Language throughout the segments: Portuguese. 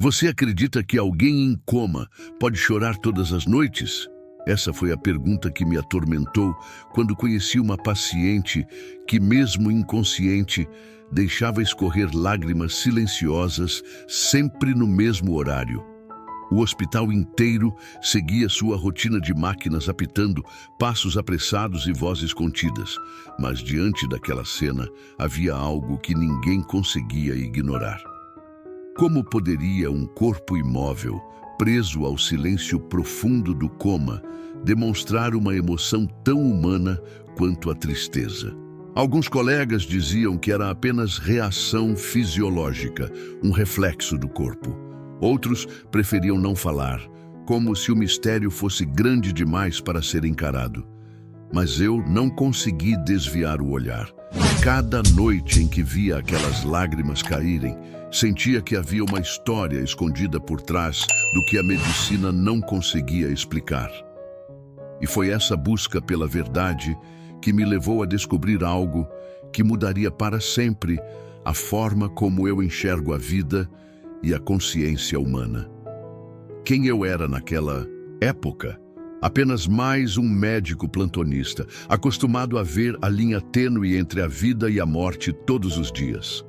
Você acredita que alguém em coma pode chorar todas as noites? Essa foi a pergunta que me atormentou quando conheci uma paciente que, mesmo inconsciente, deixava escorrer lágrimas silenciosas sempre no mesmo horário. O hospital inteiro seguia sua rotina de máquinas apitando, passos apressados e vozes contidas. Mas diante daquela cena havia algo que ninguém conseguia ignorar. Como poderia um corpo imóvel, preso ao silêncio profundo do coma, demonstrar uma emoção tão humana quanto a tristeza? Alguns colegas diziam que era apenas reação fisiológica, um reflexo do corpo. Outros preferiam não falar, como se o mistério fosse grande demais para ser encarado. Mas eu não consegui desviar o olhar. Cada noite em que via aquelas lágrimas caírem, sentia que havia uma história escondida por trás do que a medicina não conseguia explicar. E foi essa busca pela verdade que me levou a descobrir algo que mudaria para sempre a forma como eu enxergo a vida e a consciência humana. Quem eu era naquela época? Apenas mais um médico plantonista, acostumado a ver a linha tênue entre a vida e a morte todos os dias.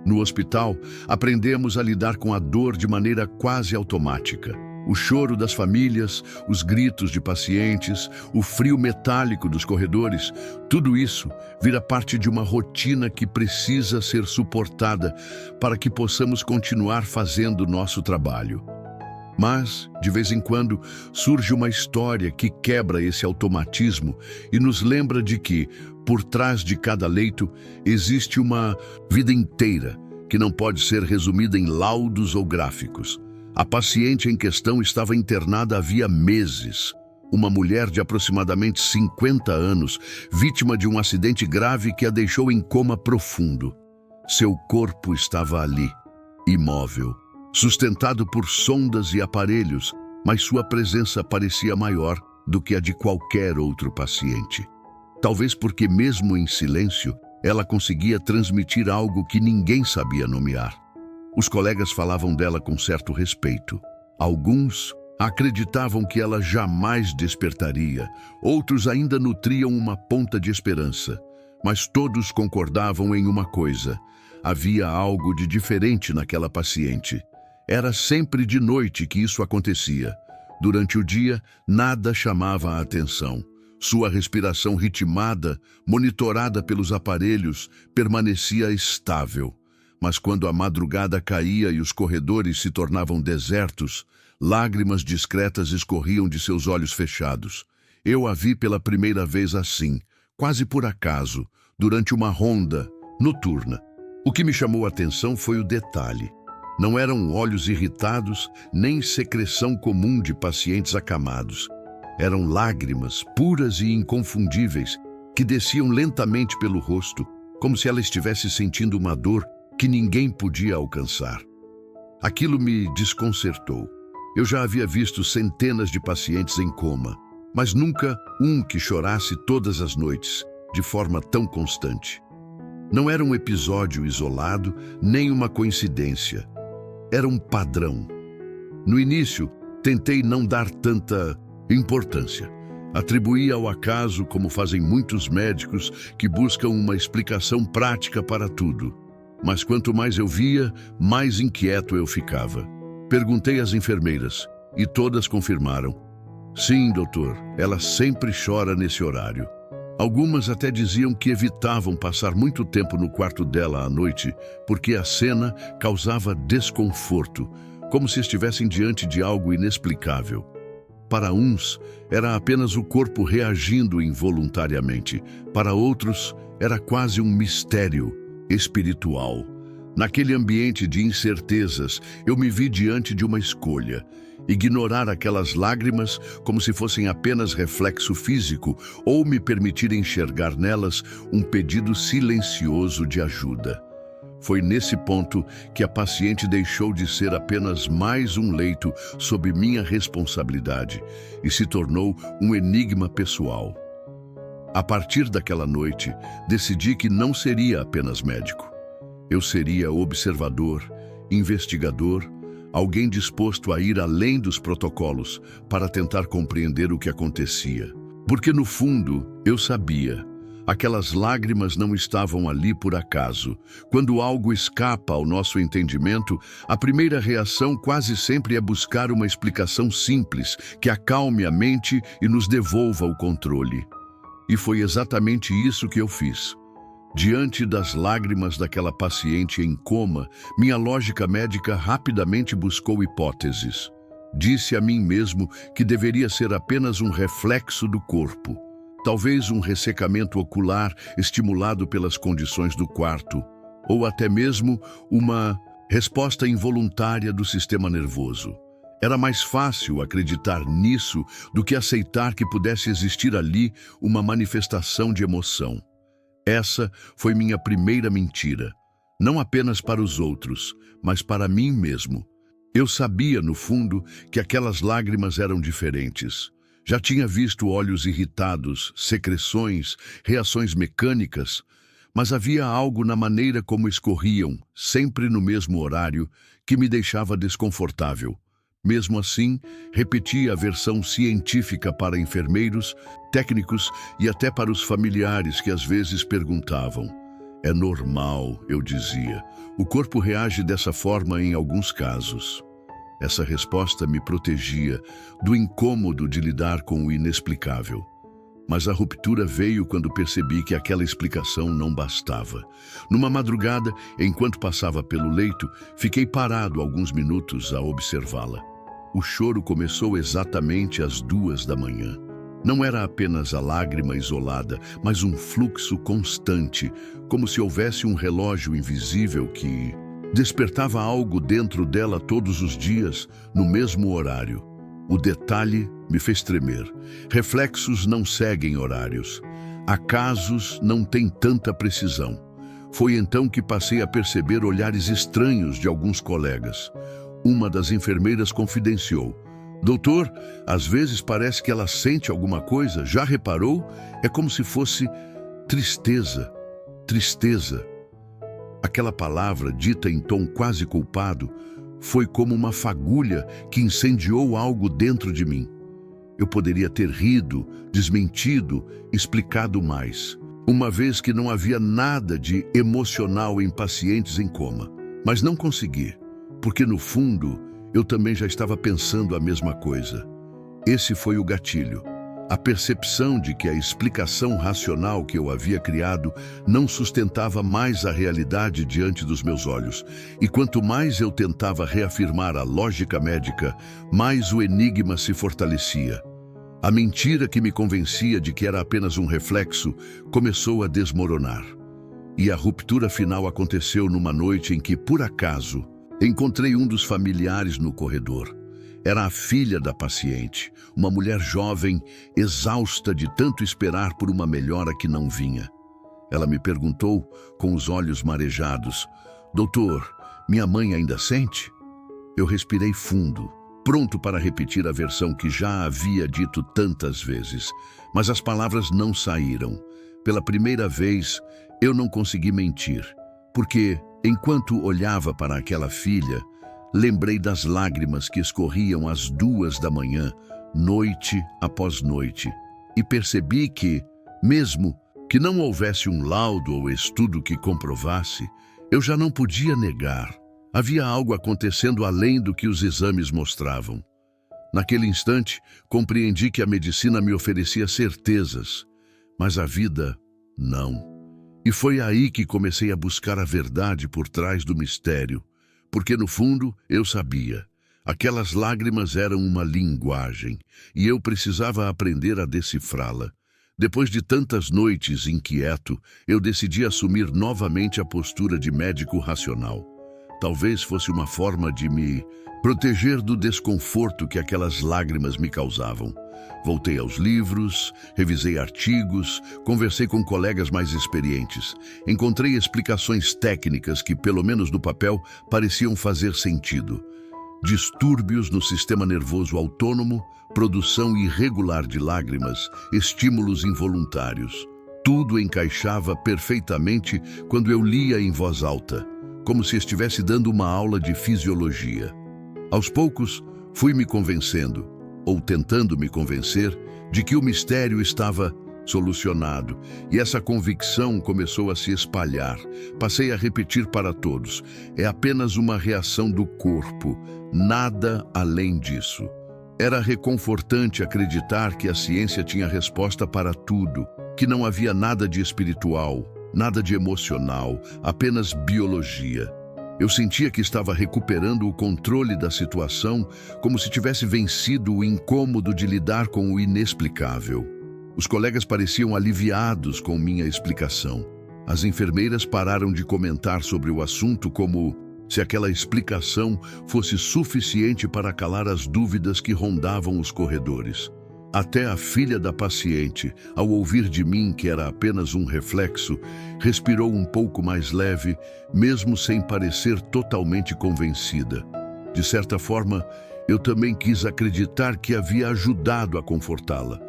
No hospital, aprendemos a lidar com a dor de maneira quase automática. O choro das famílias, os gritos de pacientes, o frio metálico dos corredores, tudo isso vira parte de uma rotina que precisa ser suportada para que possamos continuar fazendo nosso trabalho. Mas, de vez em quando, surge uma história que quebra esse automatismo e nos lembra de que, por trás de cada leito, existe uma vida inteira que não pode ser resumida em laudos ou gráficos. A paciente em questão estava internada havia meses. Uma mulher de aproximadamente 50 anos, vítima de um acidente grave que a deixou em coma profundo. Seu corpo estava ali, imóvel, sustentado por sondas e aparelhos, mas sua presença parecia maior do que a de qualquer outro paciente. Talvez porque, mesmo em silêncio, ela conseguia transmitir algo que ninguém sabia nomear. Os colegas falavam dela com certo respeito. Alguns acreditavam que ela jamais despertaria, outros ainda nutriam uma ponta de esperança. Mas todos concordavam em uma coisa: havia algo de diferente naquela paciente. Era sempre de noite que isso acontecia. Durante o dia, nada chamava a atenção. Sua respiração ritmada, monitorada pelos aparelhos, permanecia estável. Mas quando a madrugada caía e os corredores se tornavam desertos, lágrimas discretas escorriam de seus olhos fechados. Eu a vi pela primeira vez assim, quase por acaso, durante uma ronda noturna. O que me chamou a atenção foi o detalhe. Não eram olhos irritados, nem secreção comum de pacientes acamados. Eram lágrimas puras e inconfundíveis que desciam lentamente pelo rosto, como se ela estivesse sentindo uma dor que ninguém podia alcançar. Aquilo me desconcertou. Eu já havia visto centenas de pacientes em coma, mas nunca um que chorasse todas as noites, de forma tão constante. Não era um episódio isolado, nem uma coincidência. Era um padrão. No início, tentei não dar tanta importância. Atribuí ao acaso, como fazem muitos médicos que buscam uma explicação prática para tudo. Mas quanto mais eu via, mais inquieto eu ficava. Perguntei às enfermeiras e todas confirmaram. Sim, doutor, ela sempre chora nesse horário. Algumas até diziam que evitavam passar muito tempo no quarto dela à noite porque a cena causava desconforto, como se estivessem diante de algo inexplicável. Para uns, era apenas o corpo reagindo involuntariamente. Para outros, era quase um mistério espiritual. Naquele ambiente de incertezas, eu me vi diante de uma escolha: ignorar aquelas lágrimas como se fossem apenas reflexo físico ou me permitir enxergar nelas um pedido silencioso de ajuda. Foi nesse ponto que a paciente deixou de ser apenas mais um leito sob minha responsabilidade e se tornou um enigma pessoal. A partir daquela noite, decidi que não seria apenas médico. Eu seria observador, investigador, alguém disposto a ir além dos protocolos para tentar compreender o que acontecia. Porque no fundo, eu sabia, aquelas lágrimas não estavam ali por acaso. Quando algo escapa ao nosso entendimento, a primeira reação quase sempre é buscar uma explicação simples, que acalme a mente e nos devolva o controle. E foi exatamente isso que eu fiz. Diante das lágrimas daquela paciente em coma, minha lógica médica rapidamente buscou hipóteses. Disse a mim mesmo que deveria ser apenas um reflexo do corpo. Talvez um ressecamento ocular estimulado pelas condições do quarto, ou até mesmo uma resposta involuntária do sistema nervoso. Era mais fácil acreditar nisso do que aceitar que pudesse existir ali uma manifestação de emoção. Essa foi minha primeira mentira, não apenas para os outros, mas para mim mesmo. Eu sabia, no fundo, que aquelas lágrimas eram diferentes. Já tinha visto olhos irritados, secreções, reações mecânicas, mas havia algo na maneira como escorriam, sempre no mesmo horário, que me deixava desconfortável. Mesmo assim, repetia a versão científica para enfermeiros, técnicos e até para os familiares que às vezes perguntavam. É normal, eu dizia. O corpo reage dessa forma em alguns casos. Essa resposta me protegia do incômodo de lidar com o inexplicável. Mas a ruptura veio quando percebi que aquela explicação não bastava. Numa madrugada, enquanto passava pelo leito, fiquei parado alguns minutos a observá-la. O choro começou exatamente às 2 da manhã. Não era apenas a lágrima isolada, mas um fluxo constante, como se houvesse um relógio invisível que despertava algo dentro dela todos os dias, no mesmo horário. O detalhe me fez tremer. Reflexos não seguem horários. Acasos não têm tanta precisão. Foi então que passei a perceber olhares estranhos de alguns colegas. Uma das enfermeiras confidenciou: "Doutor, às vezes parece que ela sente alguma coisa. Já reparou? É como se fosse tristeza. Tristeza." Aquela palavra, dita em tom quase culpado, foi como uma fagulha que incendiou algo dentro de mim. Eu poderia ter rido, desmentido, explicado mais, uma vez que não havia nada de emocional em pacientes em coma. Mas não consegui, porque no fundo eu também já estava pensando a mesma coisa. Esse foi o gatilho. A percepção de que a explicação racional que eu havia criado não sustentava mais a realidade diante dos meus olhos. E quanto mais eu tentava reafirmar a lógica médica, mais o enigma se fortalecia. A mentira que me convencia de que era apenas um reflexo começou a desmoronar. E a ruptura final aconteceu numa noite em que, por acaso, encontrei um dos familiares no corredor. Era a filha da paciente, uma mulher jovem, exausta de tanto esperar por uma melhora que não vinha. Ela me perguntou, com os olhos marejados: "Doutor, minha mãe ainda sente?" Eu respirei fundo, pronto para repetir a versão que já havia dito tantas vezes, mas as palavras não saíram. Pela primeira vez, eu não consegui mentir, porque, enquanto olhava para aquela filha, lembrei das lágrimas que escorriam às 2 da manhã, noite após noite, e percebi que, mesmo que não houvesse um laudo ou estudo que comprovasse, eu já não podia negar. Havia algo acontecendo além do que os exames mostravam. Naquele instante, compreendi que a medicina me oferecia certezas, mas a vida não. E foi aí que comecei a buscar a verdade por trás do mistério. Porque, no fundo, eu sabia. Aquelas lágrimas eram uma linguagem, e eu precisava aprender a decifrá-la. Depois de tantas noites inquieto, eu decidi assumir novamente a postura de médico racional. Talvez fosse uma forma de me proteger do desconforto que aquelas lágrimas me causavam. Voltei aos livros, revisei artigos, conversei com colegas mais experientes. Encontrei explicações técnicas que, pelo menos no papel, pareciam fazer sentido. Distúrbios no sistema nervoso autônomo, produção irregular de lágrimas, estímulos involuntários. Tudo encaixava perfeitamente quando eu lia em voz alta, como se estivesse dando uma aula de fisiologia. Aos poucos, fui me convencendo, ou tentando me convencer, de que o mistério estava solucionado, e essa convicção começou a se espalhar. Passei a repetir para todos: é apenas uma reação do corpo, nada além disso. Era reconfortante acreditar que a ciência tinha resposta para tudo, que não havia nada de espiritual, nada de emocional, apenas biologia. Eu sentia que estava recuperando o controle da situação, como se tivesse vencido o incômodo de lidar com o inexplicável. Os colegas pareciam aliviados com minha explicação. As enfermeiras pararam de comentar sobre o assunto como se aquela explicação fosse suficiente para calar as dúvidas que rondavam os corredores. Até a filha da paciente, ao ouvir de mim que era apenas um reflexo, respirou um pouco mais leve, mesmo sem parecer totalmente convencida. De certa forma, eu também quis acreditar que havia ajudado a confortá-la.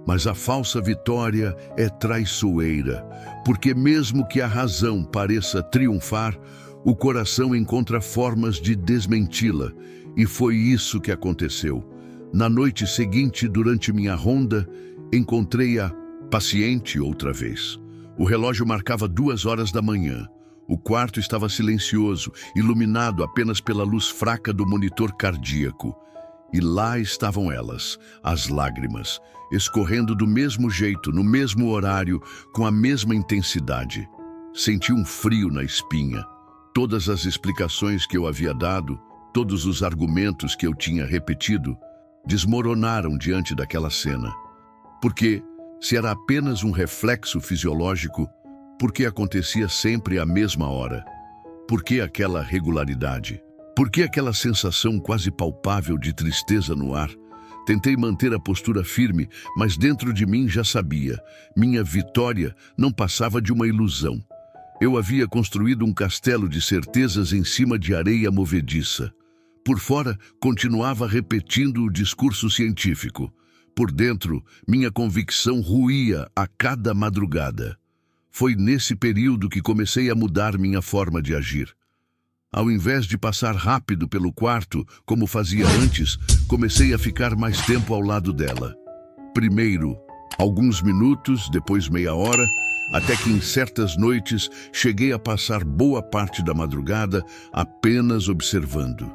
Mas a falsa vitória é traiçoeira, porque mesmo que a razão pareça triunfar, o coração encontra formas de desmenti-la, e foi isso que aconteceu. Na noite seguinte, durante minha ronda, encontrei a paciente outra vez. O relógio marcava 2 horas da manhã. O quarto estava silencioso, iluminado apenas pela luz fraca do monitor cardíaco. E lá estavam elas, as lágrimas, escorrendo do mesmo jeito, no mesmo horário, com a mesma intensidade. Senti um frio na espinha. Todas as explicações que eu havia dado, todos os argumentos que eu tinha repetido, desmoronaram diante daquela cena. Porque, se era apenas um reflexo fisiológico, por que acontecia sempre à mesma hora? Por que aquela regularidade? Por que aquela sensação quase palpável de tristeza no ar? Tentei manter a postura firme, mas dentro de mim já sabia. Minha vitória não passava de uma ilusão. Eu havia construído um castelo de certezas em cima de areia movediça. Por fora, continuava repetindo o discurso científico. Por dentro, minha convicção ruía a cada madrugada. Foi nesse período que comecei a mudar minha forma de agir. Ao invés de passar rápido pelo quarto, como fazia antes, comecei a ficar mais tempo ao lado dela. Primeiro, alguns minutos, depois meia hora, até que em certas noites cheguei a passar boa parte da madrugada apenas observando.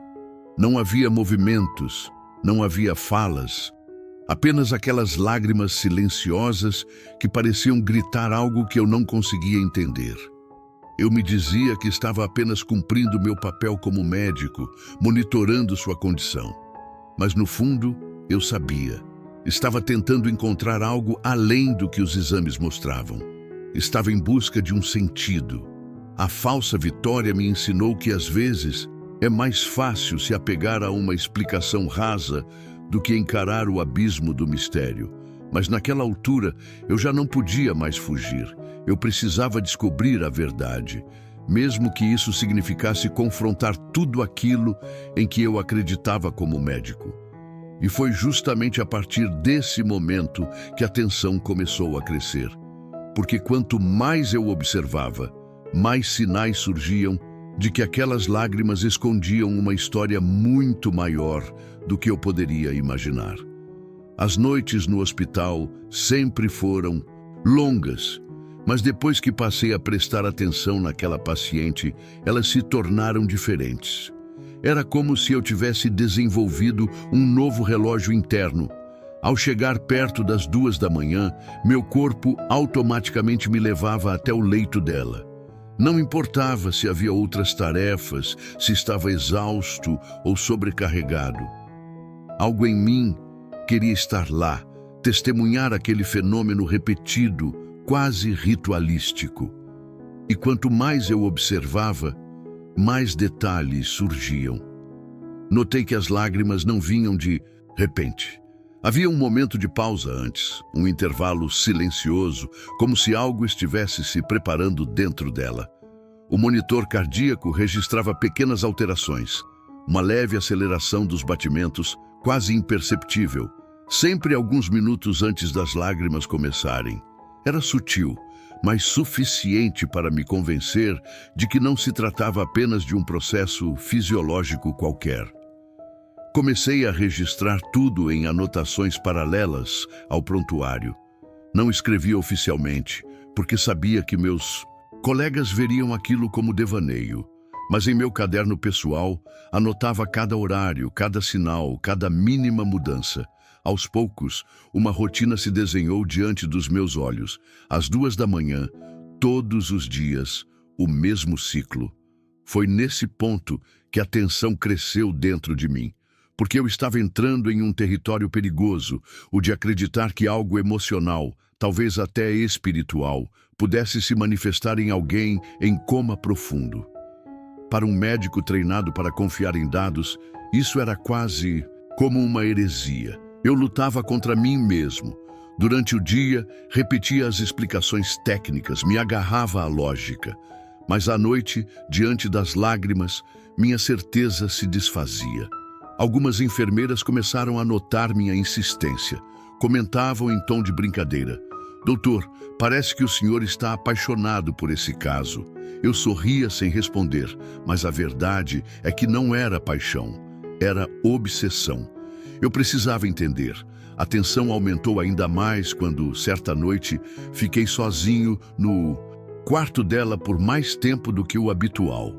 Não havia movimentos, não havia falas, apenas aquelas lágrimas silenciosas que pareciam gritar algo que eu não conseguia entender. Eu me dizia que estava apenas cumprindo meu papel como médico, monitorando sua condição. Mas no fundo, eu sabia. Estava tentando encontrar algo além do que os exames mostravam. Estava em busca de um sentido. A falsa vitória me ensinou que às vezes é mais fácil se apegar a uma explicação rasa do que encarar o abismo do mistério. Mas naquela altura eu já não podia mais fugir. Eu precisava descobrir a verdade, mesmo que isso significasse confrontar tudo aquilo em que eu acreditava como médico. E foi justamente a partir desse momento que a tensão começou a crescer. Porque quanto mais eu observava, mais sinais surgiam de que aquelas lágrimas escondiam uma história muito maior do que eu poderia imaginar. As noites no hospital sempre foram longas, mas depois que passei a prestar atenção naquela paciente, elas se tornaram diferentes. Era como se eu tivesse desenvolvido um novo relógio interno. Ao chegar perto das 2 da manhã, meu corpo automaticamente me levava até o leito dela. Não importava se havia outras tarefas, se estava exausto ou sobrecarregado. Algo em mim queria estar lá, testemunhar aquele fenômeno repetido, quase ritualístico. E quanto mais eu observava, mais detalhes surgiam. Notei que as lágrimas não vinham de repente. Havia um momento de pausa antes, um intervalo silencioso, como se algo estivesse se preparando dentro dela. O monitor cardíaco registrava pequenas alterações, uma leve aceleração dos batimentos, quase imperceptível, sempre alguns minutos antes das lágrimas começarem. Era sutil, mas suficiente para me convencer de que não se tratava apenas de um processo fisiológico qualquer. Comecei a registrar tudo em anotações paralelas ao prontuário. Não escrevia oficialmente, porque sabia que meus colegas veriam aquilo como devaneio. Mas em meu caderno pessoal, anotava cada horário, cada sinal, cada mínima mudança. Aos poucos, uma rotina se desenhou diante dos meus olhos. Às 2 da manhã, todos os dias, o mesmo ciclo. Foi nesse ponto que a tensão cresceu dentro de mim, porque eu estava entrando em um território perigoso, o de acreditar que algo emocional, talvez até espiritual, pudesse se manifestar em alguém em coma profundo. Para um médico treinado para confiar em dados, isso era quase como uma heresia. Eu lutava contra mim mesmo. Durante o dia, repetia as explicações técnicas, me agarrava à lógica. Mas à noite, diante das lágrimas, minha certeza se desfazia. Algumas enfermeiras começaram a notar minha insistência. Comentavam em tom de brincadeira: "Doutor, parece que o senhor está apaixonado por esse caso." Eu sorria sem responder, mas a verdade é que não era paixão, era obsessão. Eu precisava entender. A tensão aumentou ainda mais quando, certa noite, fiquei sozinho no quarto dela por mais tempo do que o habitual.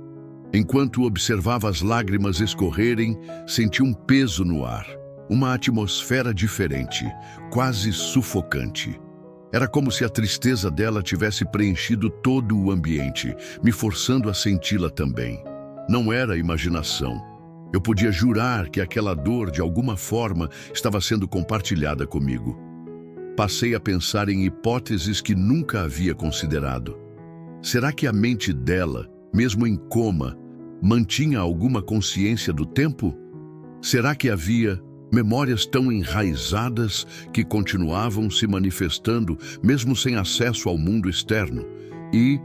Enquanto observava as lágrimas escorrerem, senti um peso no ar, uma atmosfera diferente, quase sufocante. Era como se a tristeza dela tivesse preenchido todo o ambiente, me forçando a senti-la também. Não era imaginação. Eu podia jurar que aquela dor, de alguma forma, estava sendo compartilhada comigo. Passei a pensar em hipóteses que nunca havia considerado. Será que a mente dela, mesmo em coma, mantinha alguma consciência do tempo? Será que havia memórias tão enraizadas que continuavam se manifestando mesmo sem acesso ao mundo externo? E,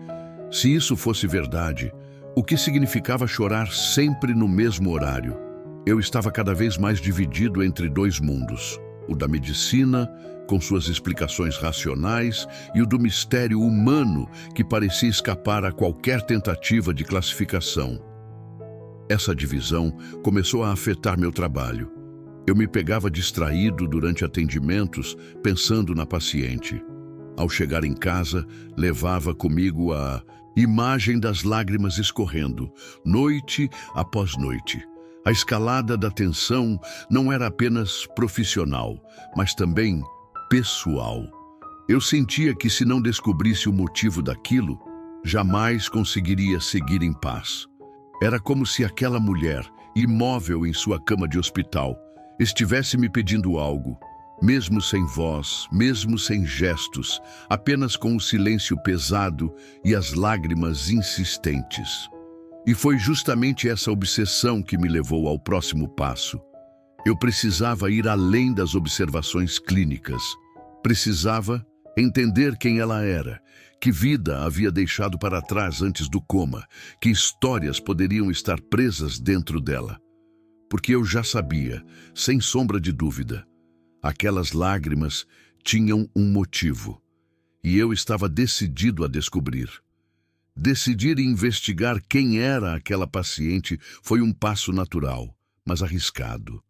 se isso fosse verdade, o que significava chorar sempre no mesmo horário? Eu estava cada vez mais dividido entre dois mundos: o da medicina, com suas explicações racionais, e o do mistério humano que parecia escapar a qualquer tentativa de classificação. Essa divisão começou a afetar meu trabalho. Eu me pegava distraído durante atendimentos, pensando na paciente. Ao chegar em casa, levava comigo a imagem das lágrimas escorrendo, noite após noite. A escalada da tensão não era apenas profissional, mas também pessoal. Eu sentia que, se não descobrisse o motivo daquilo, jamais conseguiria seguir em paz. Era como se aquela mulher, imóvel em sua cama de hospital, estivesse me pedindo algo, mesmo sem voz, mesmo sem gestos, apenas com o silêncio pesado e as lágrimas insistentes. E foi justamente essa obsessão que me levou ao próximo passo. Eu precisava ir além das observações clínicas. Precisava entender quem ela era, que vida havia deixado para trás antes do coma, que histórias poderiam estar presas dentro dela. Porque eu já sabia, sem sombra de dúvida, aquelas lágrimas tinham um motivo, e eu estava decidido a descobrir. Decidir e investigar quem era aquela paciente foi um passo natural, mas arriscado.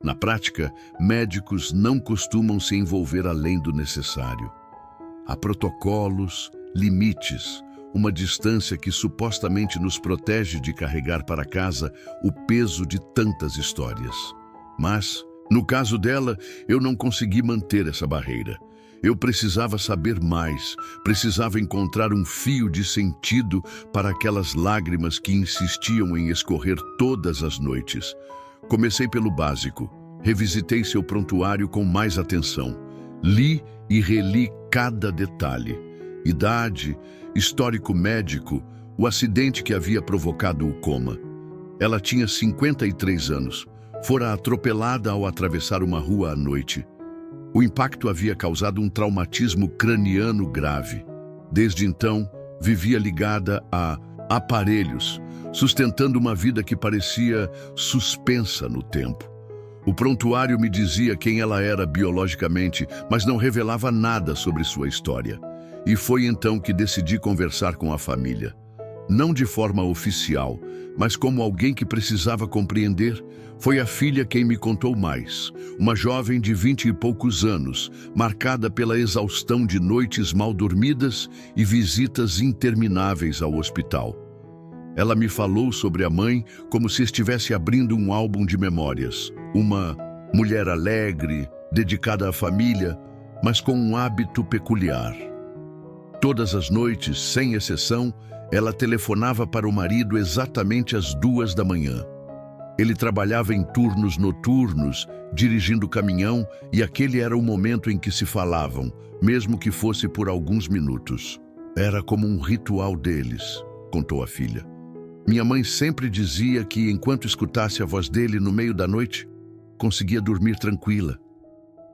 Na prática, médicos não costumam se envolver além do necessário. Há protocolos, limites, uma distância que supostamente nos protege de carregar para casa o peso de tantas histórias. Mas, no caso dela, eu não consegui manter essa barreira. Eu precisava saber mais, precisava encontrar um fio de sentido para aquelas lágrimas que insistiam em escorrer todas as noites. Comecei pelo básico, revisitei seu prontuário com mais atenção. Li e reli cada detalhe: idade, histórico médico, o acidente que havia provocado o coma. Ela tinha 53 anos. Fora atropelada ao atravessar uma rua à noite. O impacto havia causado um traumatismo craniano grave. Desde então, vivia ligada a aparelhos, sustentando uma vida que parecia suspensa no tempo. O prontuário me dizia quem ela era biologicamente, mas não revelava nada sobre sua história. E foi então que decidi conversar com a família. Não de forma oficial, mas como alguém que precisava compreender, foi a filha quem me contou mais. Uma jovem de 20 e poucos anos, marcada pela exaustão de noites mal dormidas e visitas intermináveis ao hospital. Ela me falou sobre a mãe como se estivesse abrindo um álbum de memórias. Uma mulher alegre, dedicada à família, mas com um hábito peculiar. Todas as noites, sem exceção, ela telefonava para o marido exatamente às 2 da manhã. Ele trabalhava em turnos noturnos, dirigindo o caminhão, e aquele era o momento em que se falavam, mesmo que fosse por alguns minutos. Era como um ritual deles, contou a filha. Minha mãe sempre dizia que, enquanto escutasse a voz dele no meio da noite, conseguia dormir tranquila.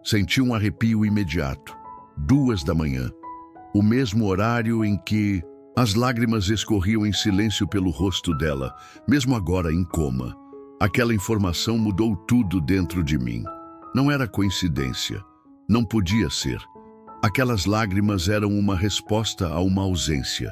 Senti um arrepio imediato. 2 da manhã. O mesmo horário em que as lágrimas escorriam em silêncio pelo rosto dela, mesmo agora em coma. Aquela informação mudou tudo dentro de mim. Não era coincidência. Não podia ser. Aquelas lágrimas eram uma resposta a uma ausência.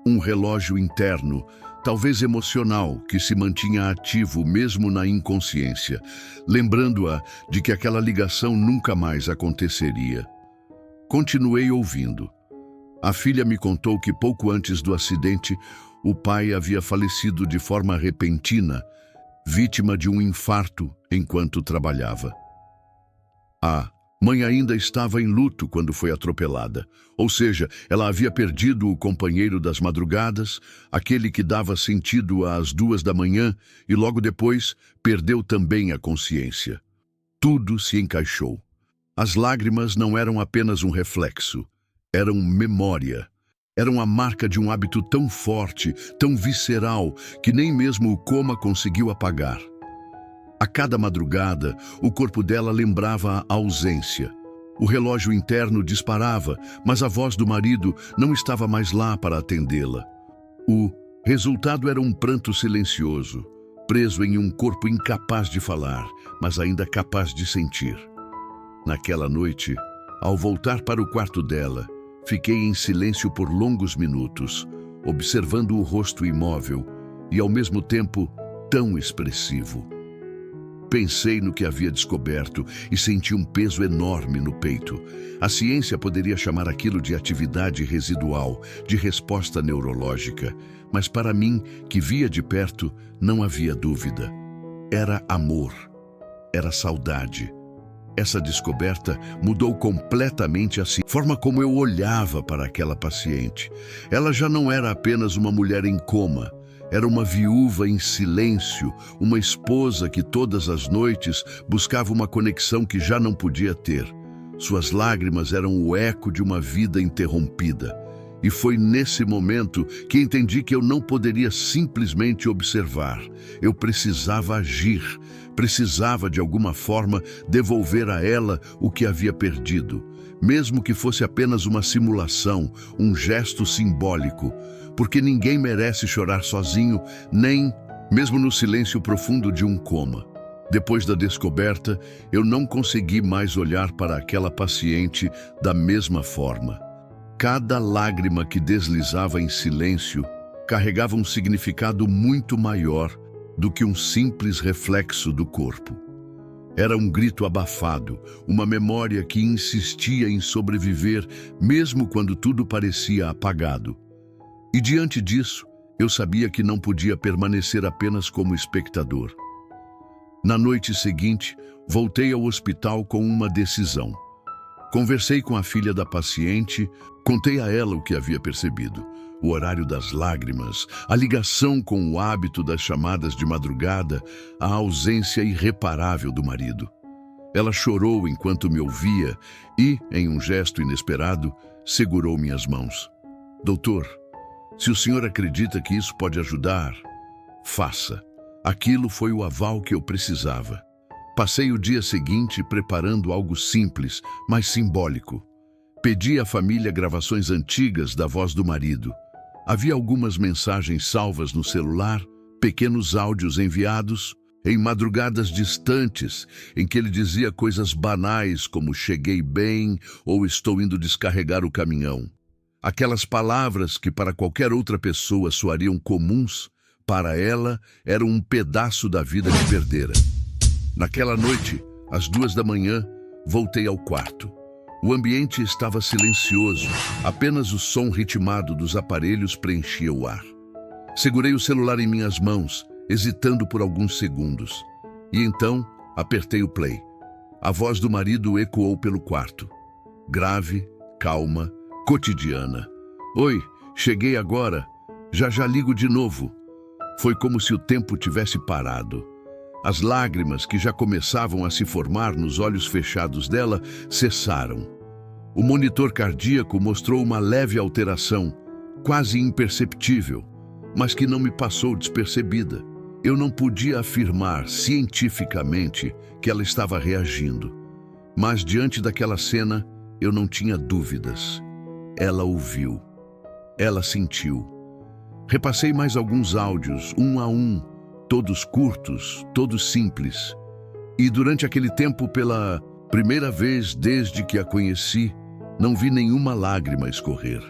Um relógio interno, talvez emocional, que se mantinha ativo mesmo na inconsciência, lembrando-a de que aquela ligação nunca mais aconteceria. Continuei ouvindo. A filha me contou que pouco antes do acidente, o pai havia falecido de forma repentina, vítima de um infarto enquanto trabalhava. A mãe ainda estava em luto quando foi atropelada, ou seja, ela havia perdido o companheiro das madrugadas, aquele que dava sentido às 2 da manhã, e logo depois perdeu também a consciência. Tudo se encaixou. As lágrimas não eram apenas um reflexo, eram memória. Eram a marca de um hábito tão forte, tão visceral, que nem mesmo o coma conseguiu apagar. A cada madrugada, o corpo dela lembrava a ausência. O relógio interno disparava, mas a voz do marido não estava mais lá para atendê-la. O resultado era um pranto silencioso, preso em um corpo incapaz de falar, mas ainda capaz de sentir. Naquela noite, ao voltar para o quarto dela, fiquei em silêncio por longos minutos, observando o rosto imóvel e, ao mesmo tempo, tão expressivo. Pensei no que havia descoberto e senti um peso enorme no peito. A ciência poderia chamar aquilo de atividade residual, de resposta neurológica, mas para mim, que via de perto, não havia dúvida. Era amor, era saudade. Essa descoberta mudou completamente a forma como eu olhava para aquela paciente. Ela já não era apenas uma mulher em coma, era uma viúva em silêncio, uma esposa que todas as noites buscava uma conexão que já não podia ter. Suas lágrimas eram o eco de uma vida interrompida. E foi nesse momento que entendi que eu não poderia simplesmente observar. Eu precisava agir, precisava de alguma forma devolver a ela o que havia perdido, mesmo que fosse apenas uma simulação, um gesto simbólico, porque ninguém merece chorar sozinho, nem mesmo no silêncio profundo de um coma. Depois da descoberta, eu não consegui mais olhar para aquela paciente da mesma forma. Cada lágrima que deslizava em silêncio carregava um significado muito maior do que um simples reflexo do corpo. Era um grito abafado, uma memória que insistia em sobreviver mesmo quando tudo parecia apagado. E diante disso, eu sabia que não podia permanecer apenas como espectador. Na noite seguinte, voltei ao hospital com uma decisão. Conversei com a filha da paciente, contei a ela o que havia percebido. O horário das lágrimas, a ligação com o hábito das chamadas de madrugada, a ausência irreparável do marido. Ela chorou enquanto me ouvia e, em um gesto inesperado, segurou minhas mãos. Doutor, se o senhor acredita que isso pode ajudar, faça. Aquilo foi o aval que eu precisava. Passei o dia seguinte preparando algo simples, mas simbólico. Pedi à família gravações antigas da voz do marido. Havia algumas mensagens salvas no celular, pequenos áudios enviados em madrugadas distantes, em que ele dizia coisas banais como cheguei bem ou estou indo descarregar o caminhão. Aquelas palavras que para qualquer outra pessoa soariam comuns, para ela eram um pedaço da vida que perdera. Naquela noite, às 2 da manhã, voltei ao quarto. O ambiente estava silencioso, apenas o som ritmado dos aparelhos preenchia o ar. Segurei o celular em minhas mãos, hesitando por alguns segundos. E então, apertei o play. A voz do marido ecoou pelo quarto. Grave, calma, cotidiana. Oi, cheguei agora. Já ligo de novo. Foi como se o tempo tivesse parado. As lágrimas que já começavam a se formar nos olhos fechados dela cessaram. O monitor cardíaco mostrou uma leve alteração, quase imperceptível, mas que não me passou despercebida. Eu não podia afirmar cientificamente que ela estava reagindo, mas diante daquela cena eu não tinha dúvidas. Ela ouviu. Ela sentiu. Repassei mais alguns áudios, um a um, todos curtos, todos simples. E durante aquele tempo, pela primeira vez desde que a conheci, não vi nenhuma lágrima escorrer.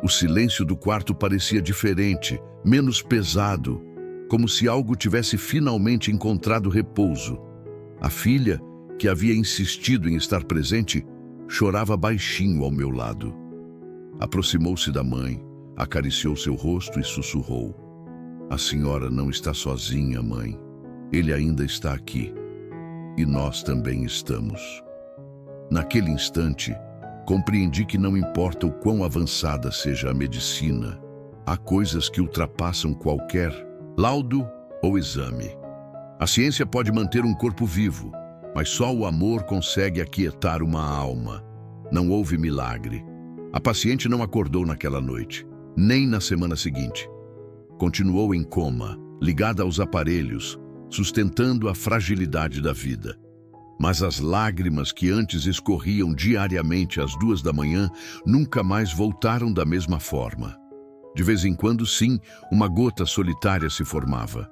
O silêncio do quarto parecia diferente, menos pesado, como se algo tivesse finalmente encontrado repouso. A filha, que havia insistido em estar presente, chorava baixinho ao meu lado. Aproximou-se da mãe, acariciou seu rosto e sussurrou: "A senhora não está sozinha, mãe. Ele ainda está aqui. E nós também estamos." Naquele instante, compreendi que não importa o quão avançada seja a medicina, há coisas que ultrapassam qualquer laudo ou exame. A ciência pode manter um corpo vivo, mas só o amor consegue aquietar uma alma. Não houve milagre. A paciente não acordou naquela noite, nem na semana seguinte. Continuou em coma, ligada aos aparelhos, sustentando a fragilidade da vida. Mas as lágrimas que antes escorriam diariamente às 2 da manhã nunca mais voltaram da mesma forma. De vez em quando, sim, uma gota solitária se formava.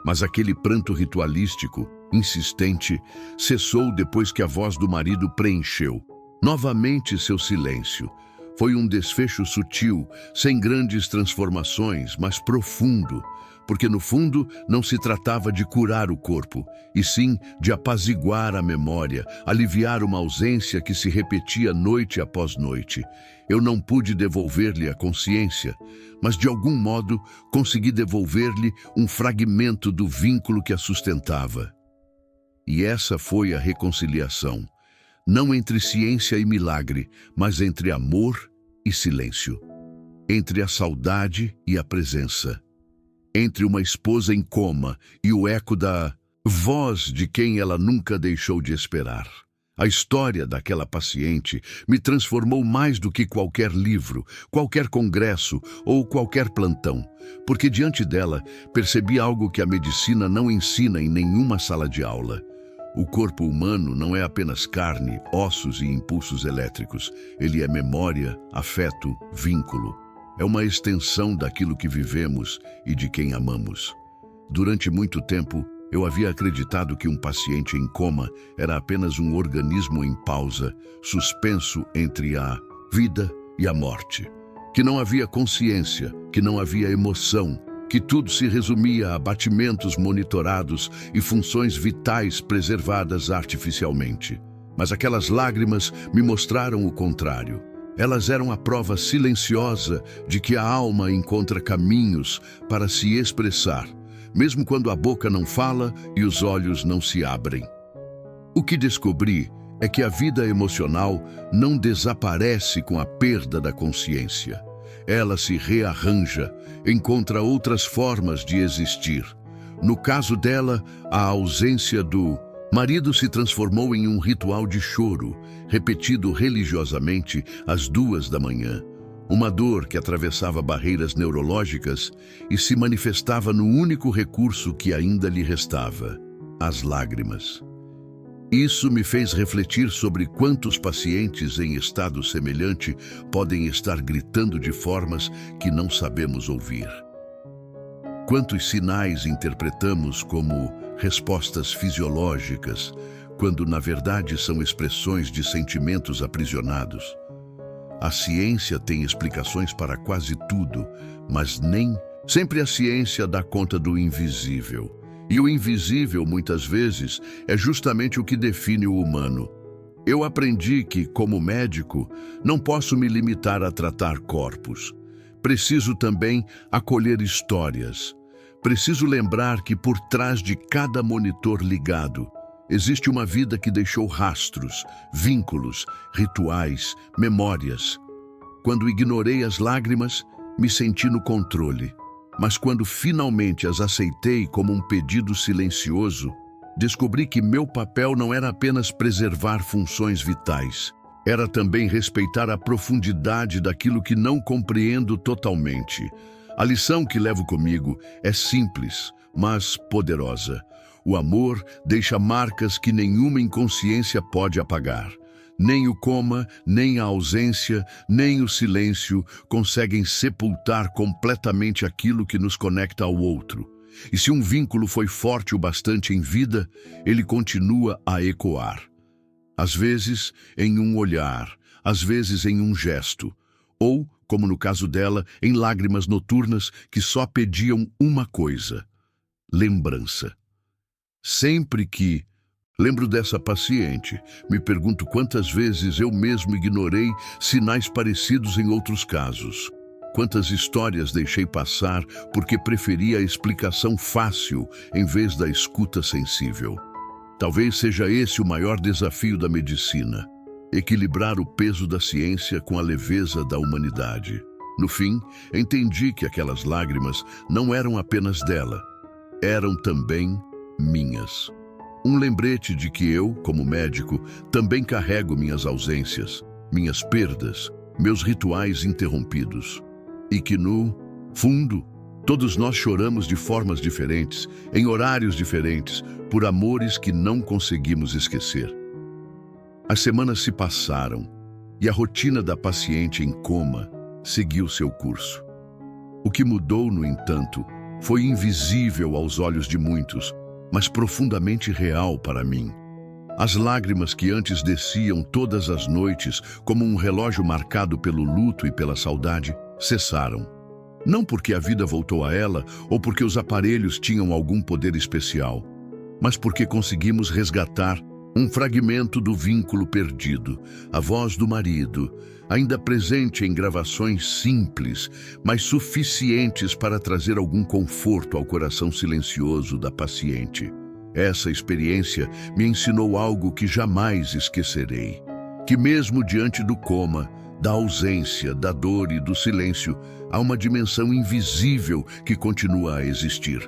Mas aquele pranto ritualístico, insistente, cessou depois que a voz do marido preencheu novamente seu silêncio. Foi um desfecho sutil, sem grandes transformações, mas profundo, porque no fundo não se tratava de curar o corpo, e sim de apaziguar a memória, aliviar uma ausência que se repetia noite após noite. Eu não pude devolver-lhe a consciência, mas de algum modo consegui devolver-lhe um fragmento do vínculo que a sustentava. E essa foi a reconciliação, não entre ciência e milagre, mas entre amor e silêncio, entre a saudade e a presença, entre uma esposa em coma e o eco da voz de quem ela nunca deixou de esperar. A história daquela paciente me transformou mais do que qualquer livro, qualquer congresso ou qualquer plantão, porque diante dela percebi algo que a medicina não ensina em nenhuma sala de aula. O corpo humano não é apenas carne, ossos e impulsos elétricos. Ele é memória, afeto, vínculo. É uma extensão daquilo que vivemos e de quem amamos. Durante muito tempo, eu havia acreditado que um paciente em coma era apenas um organismo em pausa, suspenso entre a vida e a morte. Que não havia consciência, que não havia emoção, que tudo se resumia a batimentos monitorados e funções vitais preservadas artificialmente. Mas aquelas lágrimas me mostraram o contrário. Elas eram a prova silenciosa de que a alma encontra caminhos para se expressar, mesmo quando a boca não fala e os olhos não se abrem. O que descobri é que a vida emocional não desaparece com a perda da consciência. Ela se rearranja, encontra outras formas de existir. No caso dela, a ausência do marido se transformou em um ritual de choro, repetido religiosamente às 2 da manhã. Uma dor que atravessava barreiras neurológicas e se manifestava no único recurso que ainda lhe restava: as lágrimas. Isso me fez refletir sobre quantos pacientes em estado semelhante podem estar gritando de formas que não sabemos ouvir. Quantos sinais interpretamos como respostas fisiológicas, quando na verdade são expressões de sentimentos aprisionados. A ciência tem explicações para quase tudo, mas nem sempre a ciência dá conta do invisível. E o invisível, muitas vezes, é justamente o que define o humano. Eu aprendi que, como médico, não posso me limitar a tratar corpos. Preciso também acolher histórias. Preciso lembrar que por trás de cada monitor ligado, existe uma vida que deixou rastros, vínculos, rituais, memórias. Quando ignorei as lágrimas, me senti no controle. Mas quando finalmente as aceitei como um pedido silencioso, descobri que meu papel não era apenas preservar funções vitais. Era também respeitar a profundidade daquilo que não compreendo totalmente. A lição que levo comigo é simples, mas poderosa. O amor deixa marcas que nenhuma inconsciência pode apagar. Nem o coma, nem a ausência, nem o silêncio conseguem sepultar completamente aquilo que nos conecta ao outro. E se um vínculo foi forte o bastante em vida, ele continua a ecoar. Às vezes em um olhar, às vezes em um gesto, ou, como no caso dela, em lágrimas noturnas que só pediam uma coisa: lembrança. Sempre que lembro dessa paciente, me pergunto quantas vezes eu mesmo ignorei sinais parecidos em outros casos. Quantas histórias deixei passar porque preferia a explicação fácil em vez da escuta sensível. Talvez seja esse o maior desafio da medicina: equilibrar o peso da ciência com a leveza da humanidade. No fim, entendi que aquelas lágrimas não eram apenas dela, eram também minhas. Um lembrete de que eu, como médico, também carrego minhas ausências, minhas perdas, meus rituais interrompidos. E que no fundo, todos nós choramos de formas diferentes, em horários diferentes, por amores que não conseguimos esquecer. As semanas se passaram e a rotina da paciente em coma seguiu seu curso. O que mudou, no entanto, foi invisível aos olhos de muitos, mas profundamente real para mim. As lágrimas que antes desciam todas as noites, como um relógio marcado pelo luto e pela saudade, cessaram. Não porque a vida voltou a ela ou porque os aparelhos tinham algum poder especial, mas porque conseguimos resgatar um fragmento do vínculo perdido, a voz do marido, ainda presente em gravações simples, mas suficientes para trazer algum conforto ao coração silencioso da paciente. Essa experiência me ensinou algo que jamais esquecerei: que mesmo diante do coma, da ausência, da dor e do silêncio, há uma dimensão invisível que continua a existir.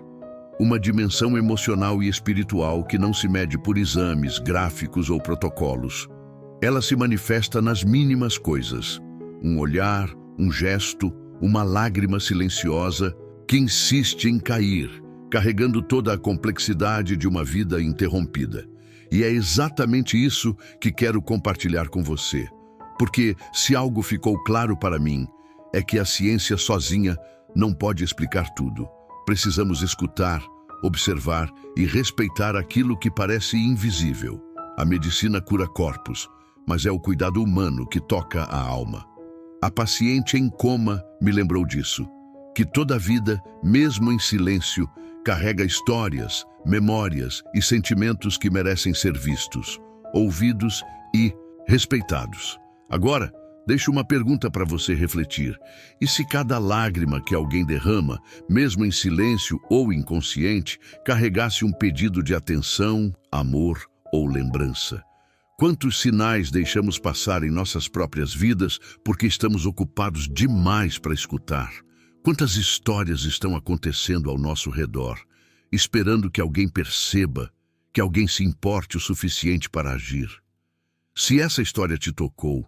Uma dimensão emocional e espiritual que não se mede por exames, gráficos ou protocolos. Ela se manifesta nas mínimas coisas: um olhar, um gesto, uma lágrima silenciosa que insiste em cair, carregando toda a complexidade de uma vida interrompida. E é exatamente isso que quero compartilhar com você. Porque se algo ficou claro para mim, é que a ciência sozinha não pode explicar tudo. Precisamos escutar, observar e respeitar aquilo que parece invisível. A medicina cura corpos, mas é o cuidado humano que toca a alma. A paciente em coma me lembrou disso, que toda vida, mesmo em silêncio, carrega histórias, memórias e sentimentos que merecem ser vistos, ouvidos e respeitados. Agora, deixo uma pergunta para você refletir. E se cada lágrima que alguém derrama, mesmo em silêncio ou inconsciente, carregasse um pedido de atenção, amor ou lembrança? Quantos sinais deixamos passar em nossas próprias vidas porque estamos ocupados demais para escutar? Quantas histórias estão acontecendo ao nosso redor, esperando que alguém perceba, que alguém se importe o suficiente para agir? Se essa história te tocou,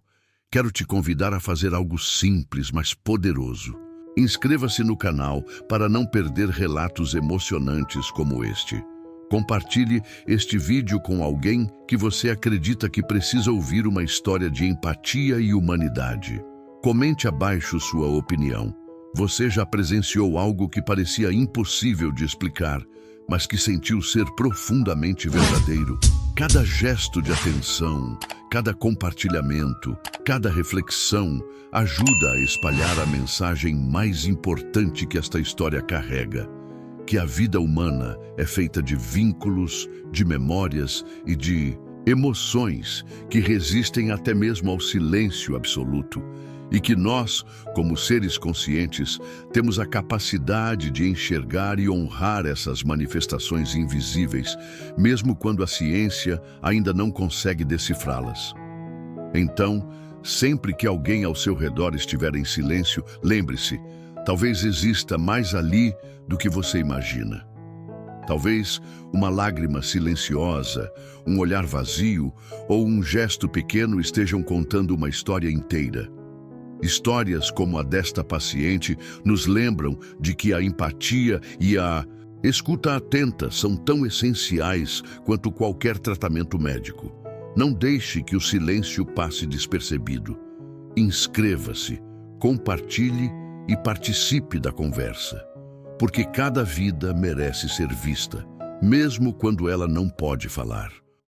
quero te convidar a fazer algo simples, mas poderoso. Inscreva-se no canal para não perder relatos emocionantes como este. Compartilhe este vídeo com alguém que você acredita que precisa ouvir uma história de empatia e humanidade. Comente abaixo sua opinião. Você já presenciou algo que parecia impossível de explicar, mas que sentiu ser profundamente verdadeiro? Cada gesto de atenção, cada compartilhamento, cada reflexão ajuda a espalhar a mensagem mais importante que esta história carrega: que a vida humana é feita de vínculos, de memórias e de emoções que resistem até mesmo ao silêncio absoluto, e que nós, como seres conscientes, temos a capacidade de enxergar e honrar essas manifestações invisíveis, mesmo quando a ciência ainda não consegue decifrá-las. Então, sempre que alguém ao seu redor estiver em silêncio, lembre-se, talvez exista mais ali do que você imagina. Talvez uma lágrima silenciosa, um olhar vazio ou um gesto pequeno estejam contando uma história inteira. Histórias como a desta paciente nos lembram de que a empatia e a escuta atenta são tão essenciais quanto qualquer tratamento médico. Não deixe que o silêncio passe despercebido. Inscreva-se, compartilhe e participe da conversa, porque cada vida merece ser vista, mesmo quando ela não pode falar.